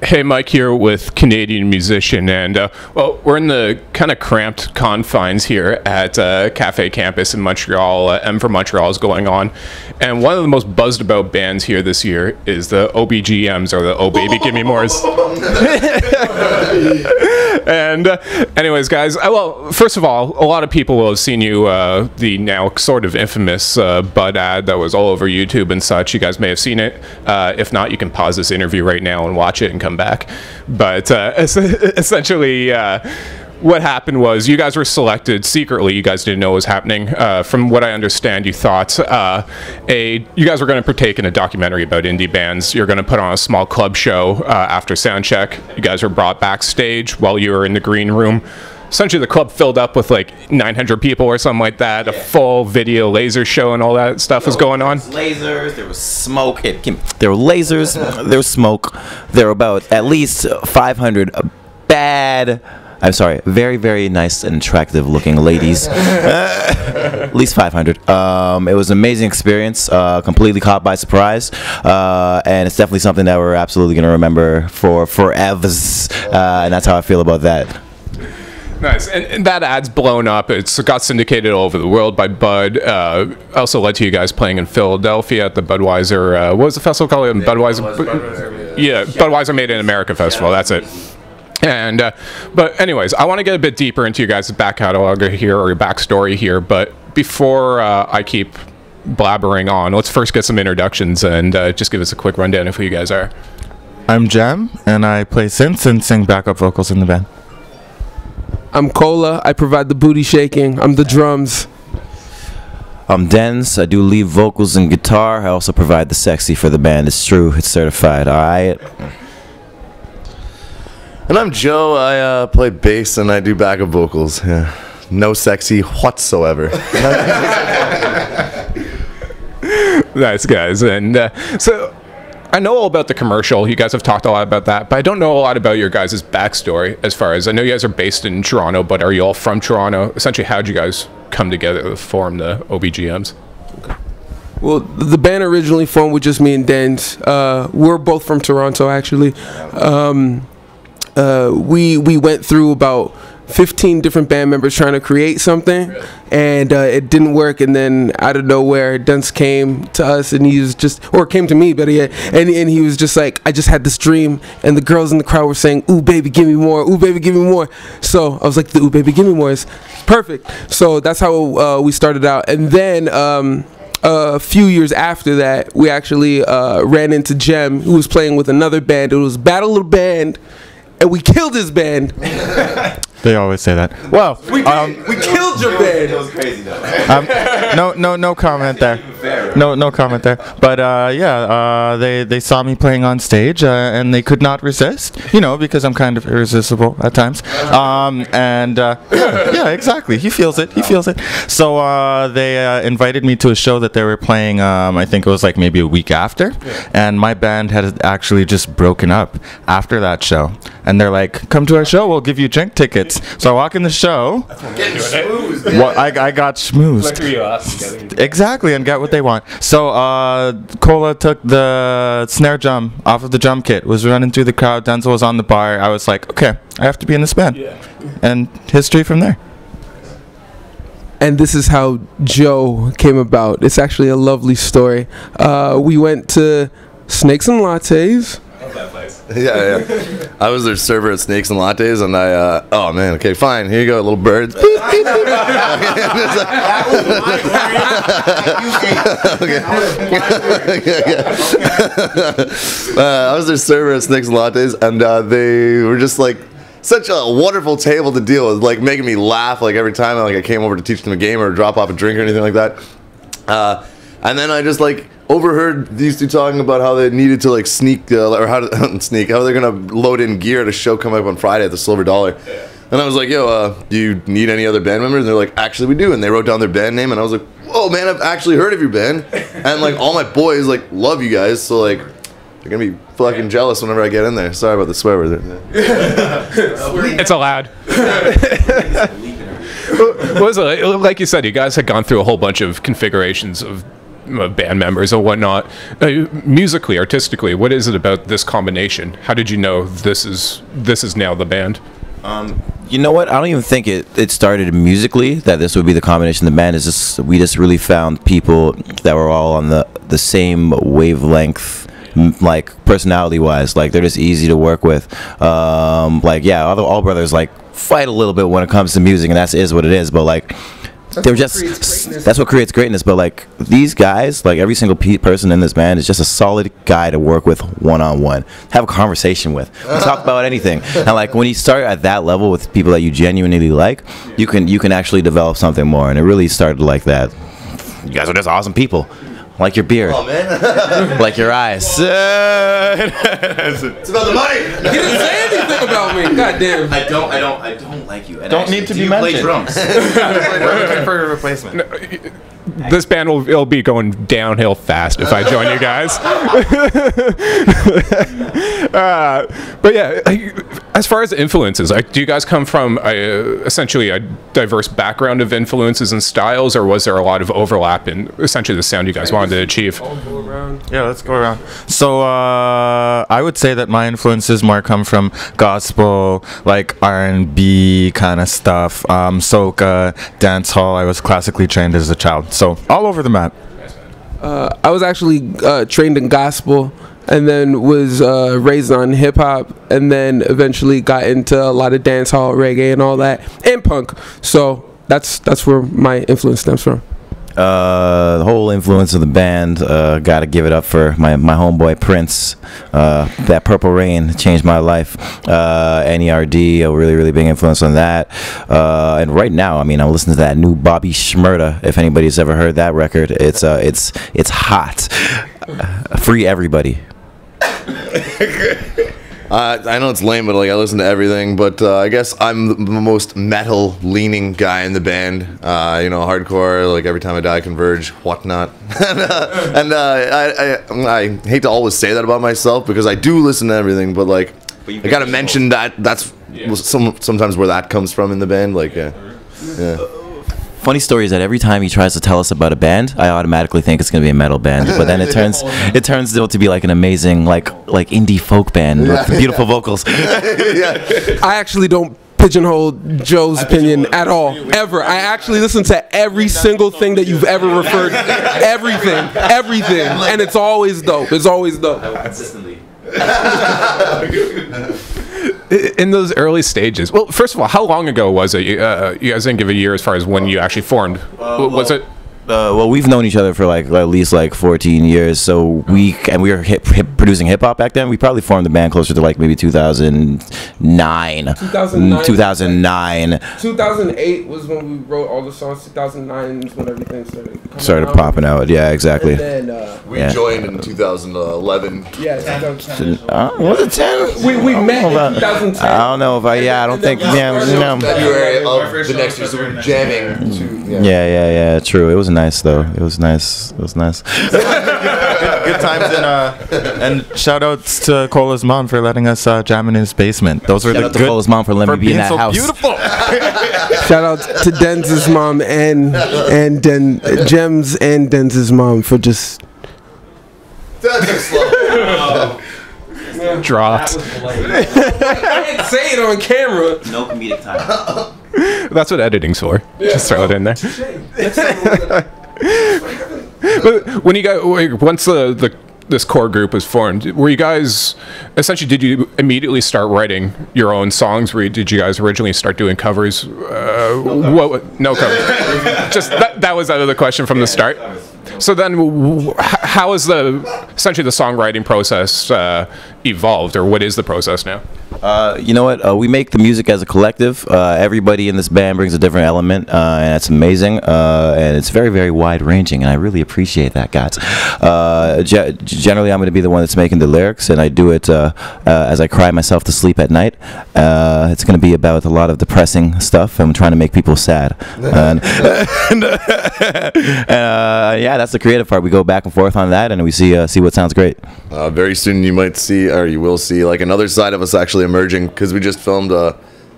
Hey, Mike here with Canadian Musician, and well, we're in the kind of cramped confines here at Cafe Campus in Montreal. M for Montreal is going on, and one of the most buzzed about bands here this year is the OBGMs, or the Baby Gimme Mores. And anyways, guys, well, first of all, a lot of people will have seen you, the now sort of infamous Bud ad that was all over YouTube and such. You guys may have seen it. If not, you can pause this interview right now and watch it and come back. But essentially, what happened was you guys were selected secretly. You guys didn't know what was happening. From what I understand, you thought you guys were going to partake in a documentary about indie bands. You're going to put on a small club show after sound check. You guys were brought backstage while you were in the green room. Essentially, the club filled up with like 900 people or something like that. Yeah. A full video laser show and all that stuff was going on. Lasers, there was smoke. There were lasers, there was smoke. There were about at least 500 very, very nice and attractive looking ladies. At least 500. It was an amazing experience, completely caught by surprise. And it's definitely something that we're absolutely going to remember for forever. And that's how I feel about that. Nice, and that ad's blown up. It's got syndicated all over the world by Bud. Also led to you guys playing in Philadelphia at the Budweiser. What was the festival called? Budweiser. Yeah, Budweiser Made in America Festival. That's it. And but anyways, I want to get a bit deeper into you guys' back catalog here, or your backstory here. But before I keep blabbering on, let's first get some introductions and just give us a quick rundown of who you guys are. I'm Jam, and I play synths and sing backup vocals in the band. I'm Cola. I provide the booty shaking. I'm the drums. I'm Denz. I do lead vocals and guitar. I also provide the sexy for the band. It's true. It's certified. All right. And I'm Joe. I play bass and I do backup vocals. Yeah. No sexy whatsoever. Nice, guys. And so I know all about the commercial. You guys have talked a lot about that, but I don't know a lot about your guys' backstory. As far as I know, you guys are based in Toronto, but are you all from Toronto? Essentially, how'd you guys come together to form the OBGMs? Well, the band originally formed with just me and Denz. We're both from Toronto, actually. We went through about 15 different band members trying to create something, and it didn't work. And then out of nowhere, Denz came to us, and he was just, or came to me, but and he was just like, I just had this dream, and the girls in the crowd were saying, "Ooh, baby, give me more! Ooh, baby, give me more!" So I was like, the "Ooh, baby, give me more" is perfect. So that's how we started out, and then a few years after that, we actually ran into Jem, who was playing with another band. It was Battle Little Band, and we killed his band. They always say that. Well, we killed your band. It was crazy though. No comment there. No comment there. But yeah, they saw me playing on stage, and they could not resist. You know, because I'm kind of irresistible at times. Yeah, exactly. He feels it. He feels it. So they invited me to a show that they were playing. I think it was like maybe a week after, and my band had actually just broken up after that show. And they're like, "Come to our show. We'll give you drink tickets." So I walk in the show. Well, I got schmoozed. Exactly, and got what they want. So Cola took the snare drum off of the drum kit, was running through the crowd. Denzel was on the bar. I was like, okay, I have to be in this band. Yeah. And history from there. And this is how Joe came about. It's actually a lovely story. We went to Snakes and Lattes. That place. Yeah. I was their server at Snakes and Lattes, and I, oh man, okay, fine, here you go, little birds. I was their server at Snakes and Lattes, and they were just like such a wonderful table to deal with, like making me laugh like every time I came over to teach them a game or drop off a drink or anything like that. And then I just like overheard these two talking about how they needed to like sneak or how to sneak, how they're gonna load in gear at a show coming up on Friday at the Silver Dollar. Yeah. And I was like, yo, do you need any other band members? And they're like, actually we do. And they wrote down their band name, and I was like, whoa man, I've actually heard of your band. And like all my boys like love you guys, so like they're gonna be fucking jealous whenever I get in there. Sorry about the swear word. It's allowed. What was it? Like you said, you guys had gone through a whole bunch of configurations of band members or whatnot. Musically, artistically, what is it about this combination? How did you know this is now the band? You know what? I don't even think it started musically that this would be the combination of the band. Is just we just really found people that were all on the same wavelength, like personality wise. Like they're just easy to work with. Like yeah, all brothers like fight a little bit when it comes to music, and that is what it is. But like they're just that's what creates greatness. But like these guys, like every single person in this band is just a solid guy to work with one-on-one, have a conversation with, talk about anything. And like when you start at that level with people that you genuinely like, you can actually develop something more. And it really started like that. You guys are just awesome people. Like your beard. Oh man. Like your eyes. It's about the money. He didn't say anything about me. God damn. I don't like you. And Don't need to be play mentioned. drums. We're looking for a replacement. This band it'll be going downhill fast if I join you guys. But yeah, as far as influences, do you guys come from essentially a diverse background of influences and styles, or was there a lot of overlap in essentially the sound you guys wanted to achieve? Yeah, let's go around. So I would say that my influences more come from gospel, like R&B kind of stuff, soca, dance hall. I was classically trained as a child, so all over the map. I was actually trained in gospel, and then was raised on hip hop, and then eventually got into a lot of dance hall, reggae, and all that, and punk. So that's where my influence stems from. The whole influence of the band, gotta give it up for my homeboy Prince. That Purple Rain changed my life. NERD, a really big influence on that. And right now, I mean, I'm listening to that new Bobby Shmurda. If anybody's ever heard that record, it's hot. Free everybody. I know it's lame, but like I listen to everything. But I guess I'm the most metal-leaning guy in the band. You know, hardcore, like Every Time I Die, Converge, whatnot. I hate to always say that about myself because I do listen to everything. But like, I gotta mention that's sometimes where that comes from in the band. Like, yeah. Funny story is that every time he tries to tell us about a band, I automatically think it's gonna be a metal band. But then it turns out to be like an amazing like indie folk band with beautiful vocals. Yeah. I actually don't pigeonhole Joe's opinion at all, ever. I actually listen to every single thing that you've ever referred, everything, and it's always dope. It's always dope. Consistently. In those early stages, well, first of all, how long ago was it? You guys didn't give a year as far as when you actually formed. Was it? Well, we've known each other for like at least like 14 years. So we were producing hip hop back then. We probably formed the band closer to like maybe 2009. 2008 was when we wrote all the songs. 2009 is when everything started popping out. Yeah, exactly. And then We joined in 2011. yeah, 2010. Was it 10? We met in 2010. I don't know if I don't think. Yeah, no. February of the next year, so we're jamming. Yeah. True. It was nice though. It was nice. Good times and shout outs to Cola's mom for letting us jam in his basement. Those were Shout the out to good Cola's mom for letting me be in that so house. beautiful. Shout out to Denz's mom and Gems and Denz's mom for just Dropped. I didn't say it on camera. No comedic time. That's what editing's for. Just throw it in there. But when you guys, once this core group was formed, were you guys essentially? Did you immediately start writing your own songs? Did you guys originally start doing covers? No covers. Just that was out of the question from the start. So then, how is essentially the songwriting process evolved, or what is the process now? You know what? We make the music as a collective. Everybody in this band brings a different element, and that's amazing. And it's very wide ranging, and I really appreciate that, guys. Generally, I'm going to be the one that's making the lyrics, and I do it as I cry myself to sleep at night. It's going to be about a lot of depressing stuff. I'm trying to make people sad, and yeah, that's the creative part. We go back and forth on that, and we see what sounds great. Very soon you might see, or you will see, like another side of us actually emerging, because we just filmed an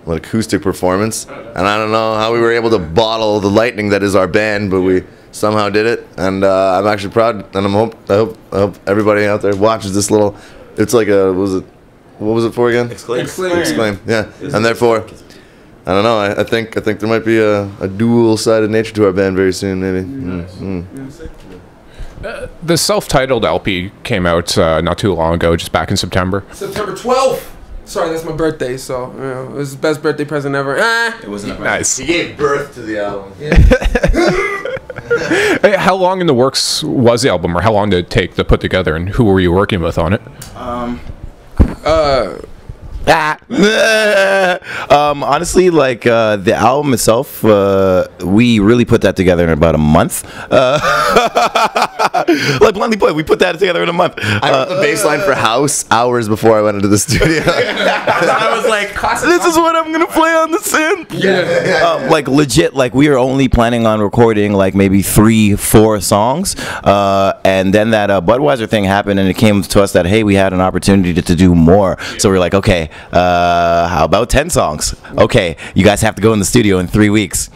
acoustic performance, and I don't know how we were able to bottle the lightning that is our band, but we somehow did it, and I'm actually proud, and I hope everybody out there watches this little. It's like a what was it for again? Exclaim. Yeah, and therefore, I don't know. I think there might be a dual-sided nature to our band very soon, maybe. The self-titled LP came out not too long ago, just back in September. September 12th. Sorry, that's my birthday, so it was the best birthday present ever. It wasn't nice. He gave birth to the album. Hey, how long in the works was the album, or how long did it take to put together, and who were you working with on it? Honestly, like the album itself, we really put that together in about a month. Like bluntly put, we put that together in a month. I wrote the bass line for House hours before I went into the studio. I was like, this is what I'm gonna play on the synth. Yeah. Like legit, like we were only planning on recording like maybe 3-4 songs, and then that Budweiser thing happened, and it came to us that hey, we had an opportunity to do more. So we were like, okay, how about 10 songs? Okay, you guys have to go in the studio in 3 weeks.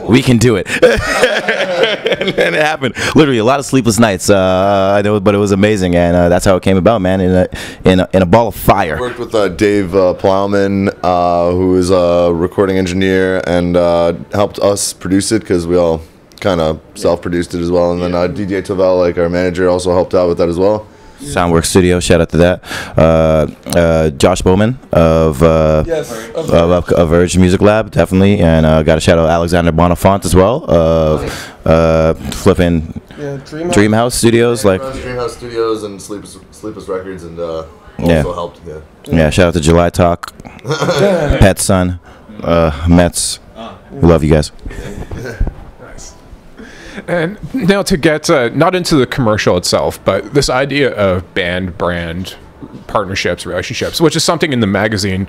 We can do it. And it happened. Literally a lot of sleepless nights. I know, but it was amazing, and that's how it came about, man. In a ball of fire. I worked with Dave Plowman, who is a recording engineer, and helped us produce it because we all kind of self-produced it as well. And then DJ Tavel, like our manager, also helped out with that as well. Soundworks Studio, shout out to that. Josh Bowman of Urge Music Lab, definitely, and got a shout out Alexander Bonifant as well of flipping Dreamhouse Studios, like Dreamhouse Studios and Sleepless Records, and also helped. Yeah, shout out to July Talk, Pet Son, Mets. We love you guys. And now to get not into the commercial itself, but this idea of band brand partnerships, relationships, which is something in the magazine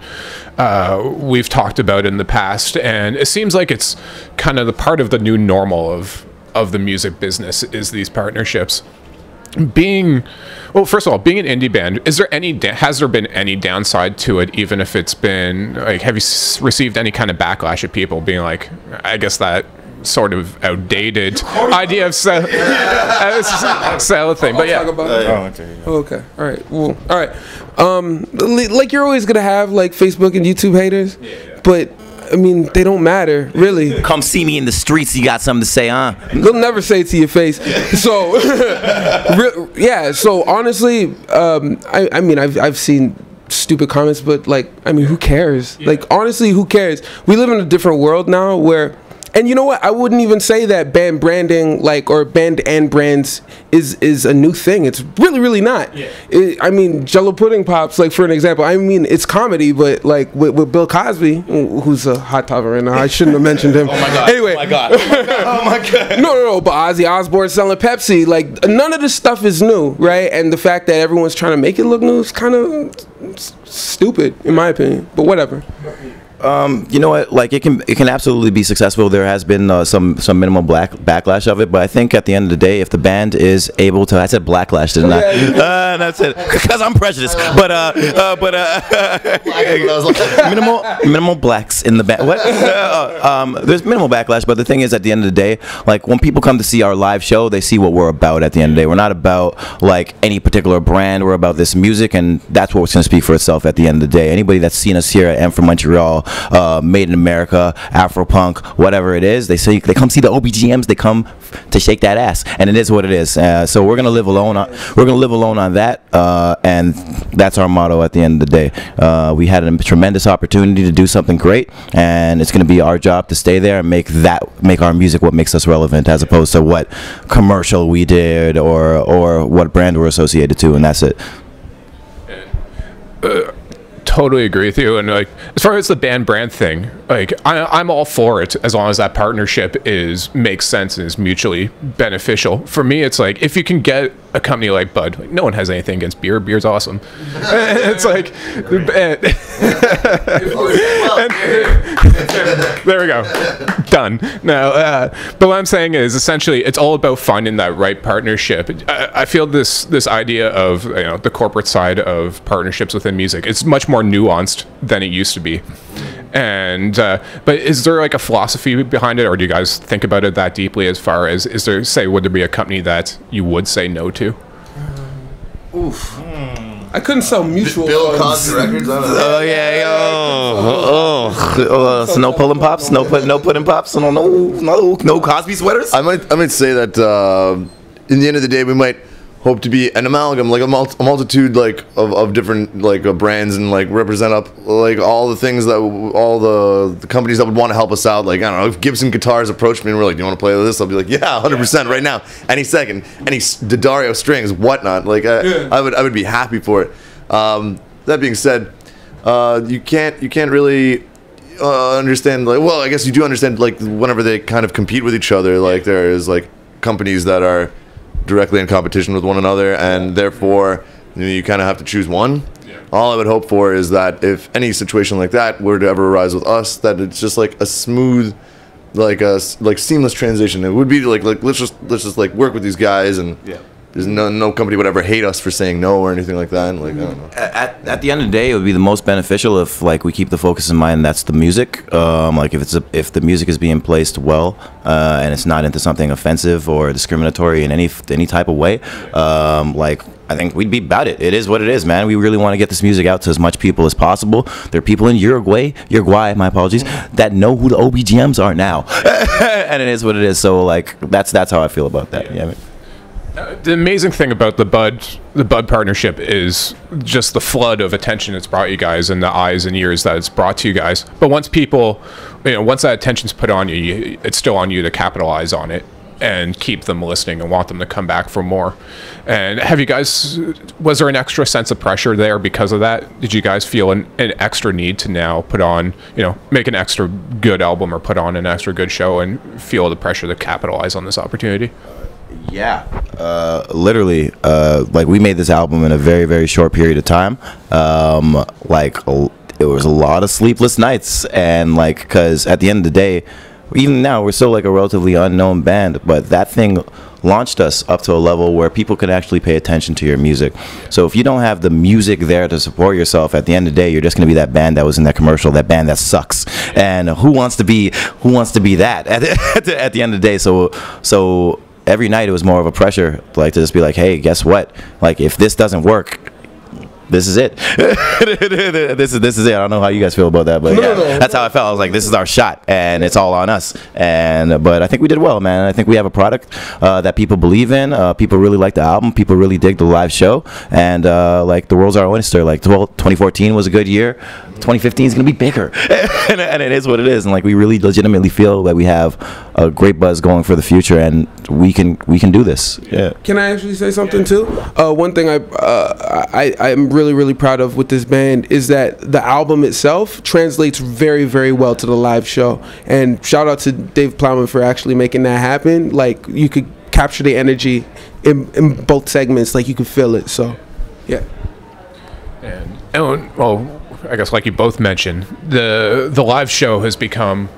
we've talked about in the past, and it seems like it's kind of the part of the new normal of the music business is these partnerships. First of all, being an indie band, has there been any downside to it, even if it's been like, have you received any kind of backlash of people being like, I guess that sort of outdated idea of sell thing, but yeah. Okay, all right, well, all right. Like you're always gonna have like Facebook and YouTube haters, but I mean they don't matter really. Come see me in the streets. You got something to say, huh? They'll never say it to your face. So yeah. So honestly, I mean I've seen stupid comments, but like I mean who cares? Like honestly, who cares? We live in a different world now where. And you know what? I wouldn't even say that band branding, like, or band and brands is a new thing. It's really, really not. Yeah. I mean, Jello Pudding Pops, like, for an example. I mean, it's comedy, but, like, with Bill Cosby, who's a hot topic right now. I shouldn't have mentioned him. Oh, my God. Anyway. Oh, my God. Oh, my God. No. But Ozzy Osbourne selling Pepsi. Like, none of this stuff is new, right? And the fact that everyone's trying to make it look new is kind of stupid, in my opinion. But whatever. You know what? Like it can absolutely be successful. There has been some minimal backlash of it, but I think at the end of the day, if the band is able to, I said blacklash, didn't I? That's it, because I'm prejudiced. But minimal blacks in the band. What? There's minimal backlash, but the thing is, at the end of the day, like when people come to see our live show, they see what we're about. At the end of the day, we're not about like any particular brand. We're about this music, and that's what's going to speak for itself. At the end of the day, anybody that's seen us here at M from Montreal. Made in America, Afro Punk, whatever it is, they come see the OBGMs. They come to shake that ass, and it is what it is. So we're gonna live alone. We're gonna live alone on that, and that's our motto at the end of the day. We had a tremendous opportunity to do something great, and it's gonna be our job to stay there and make our music what makes us relevant, as opposed to what commercial we did or what brand we're associated to, and that's it. Totally agree with you, and like as far as the band brand thing, like I'm all for it as long as that partnership makes sense and is mutually beneficial. For me, it's like if you can get a company like Bud, like, no one has anything against beer. Beer's awesome. It's like there we go, done. No, but what I'm saying is essentially it's all about finding that right partnership. I feel this idea of the corporate side of partnerships within music, it's much more nuanced than it used to be, And but is there like a philosophy behind it, or do you guys think about it that deeply? As far as would there be a company that you would say no to? Oof. I couldn't sell mutual Bill funds. Cosby Records. I don't know. Oh yeah, so no pulling pops, no pudding pops, no Cosby sweaters. I might say that in the end of the day, we might hope to be an amalgam, like a multitude like of different like brands, and like represent up like all the things that all the companies that would want to help us out. Like, I don't know, if Gibson Guitars approached me and we're like, do you want to play this? I'll be like, yeah, 100% right now, any second. Any D'Addario strings, whatnot. Like I would be happy for it. That being said, you can't really understand, like, well, I guess you do understand, like, whenever they kind of compete with each other, like there is like companies that are directly in competition with one another, and therefore you kind of have to choose one. All I would hope for is that if any situation like that were to ever arise with us, that it's just like a smooth, like seamless transition. It would be like let's just like work with these guys, and there's no company would ever hate us for saying no or anything like that. Like, I don't know. At the end of the day, it would be the most beneficial if like we keep the focus in mind. That's the music. Like if the music is being placed well, and it's not into something offensive or discriminatory in any type of way, like, I think we'd be about it. It is what it is, man. We really want to get this music out to as much people as possible. There are people in Uruguay, my apologies, that know who the OBGMs are now, and it is what it is. So like that's how I feel about that. Yeah. The amazing thing about the Bud partnership is just the flood of attention it's brought you guys, and the eyes and ears that it's brought to you guys. But once people, once that attention's put on you, it's still on you to capitalize on it and keep them listening and want them to come back for more. And have you guys, was there an extra sense of pressure there because of that? Did you guys feel an extra need to now put on, make an extra good album or put on an extra good show, and feel the pressure to capitalize on this opportunity? Yeah, literally, like we made this album in a very, very short period of time. Like it was a lot of sleepless nights, and like, because at the end of the day, even now we're still like a relatively unknown band, but that thing launched us up to a level where people could actually pay attention to your music. So if you don't have the music there to support yourself, at the end of the day, you're just going to be that band that was in that commercial, that band that sucks. And who wants to be that at the end of the day? So every night it was more of a pressure, like, to just be like, hey, guess what? Like, if this doesn't work, this is it. this is it. I don't know how you guys feel about that, but that's how I felt. I was like, this is our shot, and it's all on us. But I think we did well, man. I think we have a product that people believe in. People really like the album. People really dig the live show, and like, the world's our oyster. Like, 2014 was a good year. 2015 is gonna be bigger, and it is what it is. And like, we really legitimately feel that we have a great buzz going for the future, and we can do this. Yeah. Can I actually say something too? One thing I'm really proud of with this band is that the album itself translates very, very well to the live show. And shout out to Dave Plowman for actually making that happen. Like, you could capture the energy in both segments. Like, you could feel it. So, yeah. And well, I guess like you both mentioned, the live show has become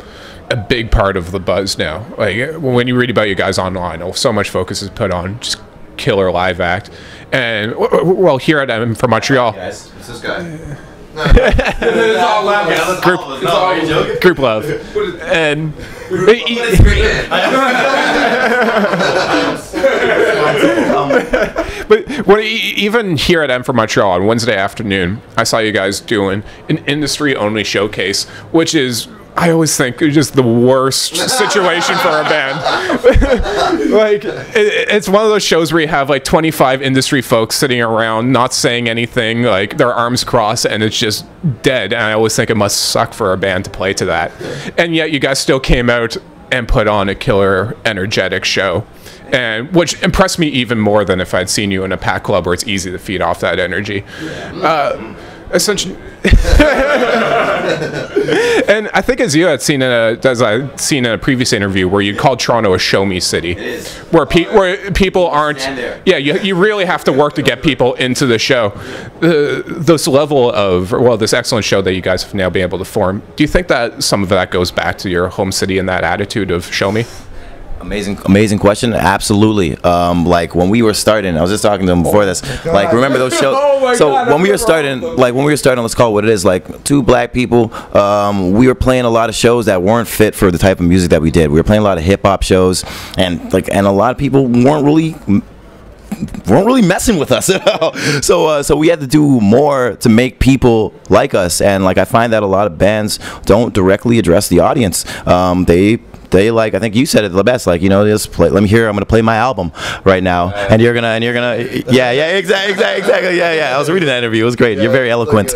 a big part of the buzz now. Like, when you read about you guys online, so much focus is put on just killer live act. And well, here at I'm from Montreal. Guys, it's this guy. It's all love. Group love. And but even here at M for Montreal on Wednesday afternoon, I saw you guys doing an industry-only showcase, which is, I always think, just the worst situation for a band. Like, it's one of those shows where you have like 25 industry folks sitting around not saying anything, like their arms crossed, and it's just dead. And I always think it must suck for a band to play to that. And yet you guys still came out and put on a killer, energetic show, and which impressed me even more than if I'd seen you in a pack club where it's easy to feed off that energy. Essentially. And I think as I'd seen in a previous interview where you called Toronto a show me city, where people aren't, you really have to work to get people into the show. This level of, well, this excellent show that you guys have now been able to form, do you think that some of that goes back to your home city and that attitude of show me? Amazing question. Absolutely. Like when we were starting, I was just talking to him before this. Like, remember those shows? When we were starting, let's call it what it is. Like two black people. We were playing a lot of shows that weren't fit for the type of music that we did. We were playing a lot of hip hop shows, and a lot of people weren't really messing with us at all. So we had to do more to make people like us. And like I find that a lot of bands don't directly address the audience. They like, I think you said it the best, like, you know, just play, let me hear, I'm gonna play my album right now, and you're gonna exactly, yeah, I was reading that interview, it was great, you're very eloquent.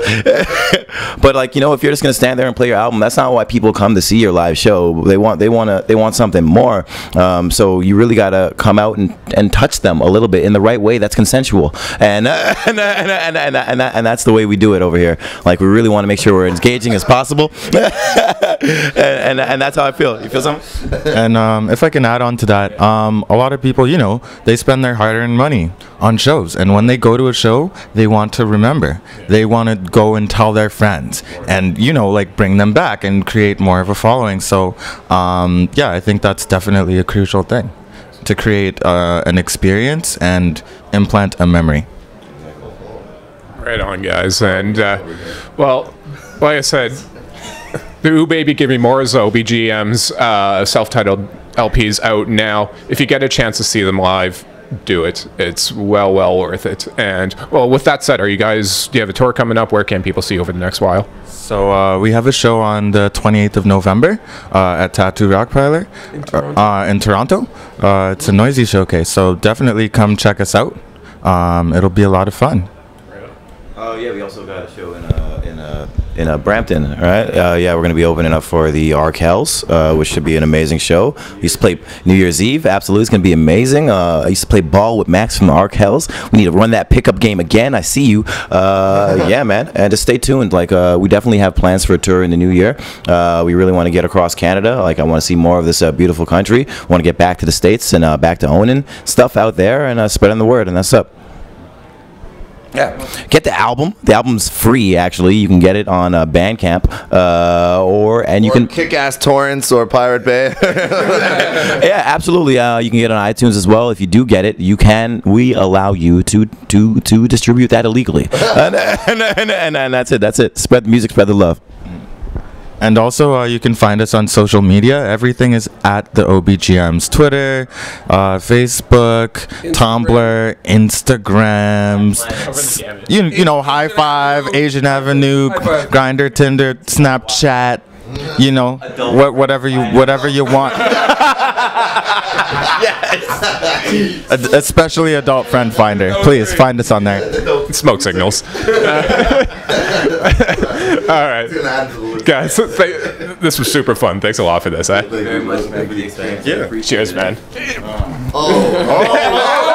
But like, you know, if you're just gonna stand there and play your album, that's not why people come to see your live show. They want something more. So you really gotta come out and touch them a little bit in the right way that's consensual, and that's the way we do it over here. Like, we really want to make sure we're engaging as possible. and that's how I feel. You feel something? And if I can add on to that, a lot of people, you know, they spend their hard-earned money on shows, and when they go to a show, they want to remember. They want to go and tell their friends, and, you know, like, bring them back and create more of a following. So yeah, I think that's definitely a crucial thing, to create an experience and implant a memory. Right on, guys. And well, like I said, the oOohh Baby Gimme Mores OBGMs self-titled LPs out now. If you get a chance to see them live, do it. It's well worth it. And well, with that said, do you have a tour coming up? Where can people see you over the next while? So we have a show on the 28th of November at Tattoo Rock Parlor in Toronto. It's a noisy showcase, so definitely come check us out. It'll be a lot of fun. Oh yeah, we also got a show in Brampton, right? Yeah, we're going to be opening up for the Arkells, which should be an amazing show. We used to play New Year's Eve. Absolutely, it's going to be amazing. I used to play ball with Max from the Arkells. We need to run that pickup game again. I see you. Yeah, man. And just stay tuned. Like, we definitely have plans for a tour in the new year. We really want to get across Canada. Like, I want to see more of this beautiful country. Want to get back to the States and back to owning stuff out there and spreading the word. And that's up. Yeah, get the album. The album's free, actually. You can get it on Bandcamp, or Kick-Ass Torrents or Pirate Bay. Yeah, absolutely. You can get it on iTunes as well. If you do get it, we allow you to distribute that illegally. And that's it. That's it. Spread the music, spread the love. And also, you can find us on social media. Everything is at the OBGMs. Twitter, Facebook, Tumblr, Instagrams, you know, High Five, Asian Avenue, Grindr, Tinder, Snapchat, you know, whatever you want. Yes. Especially Adult Friend Finder. Please find us on there. Smoke signals. All right, guys. This was super fun. Thanks a lot for this. Thank you very much, man, for the experience. Yeah. Cheers, man. Oh.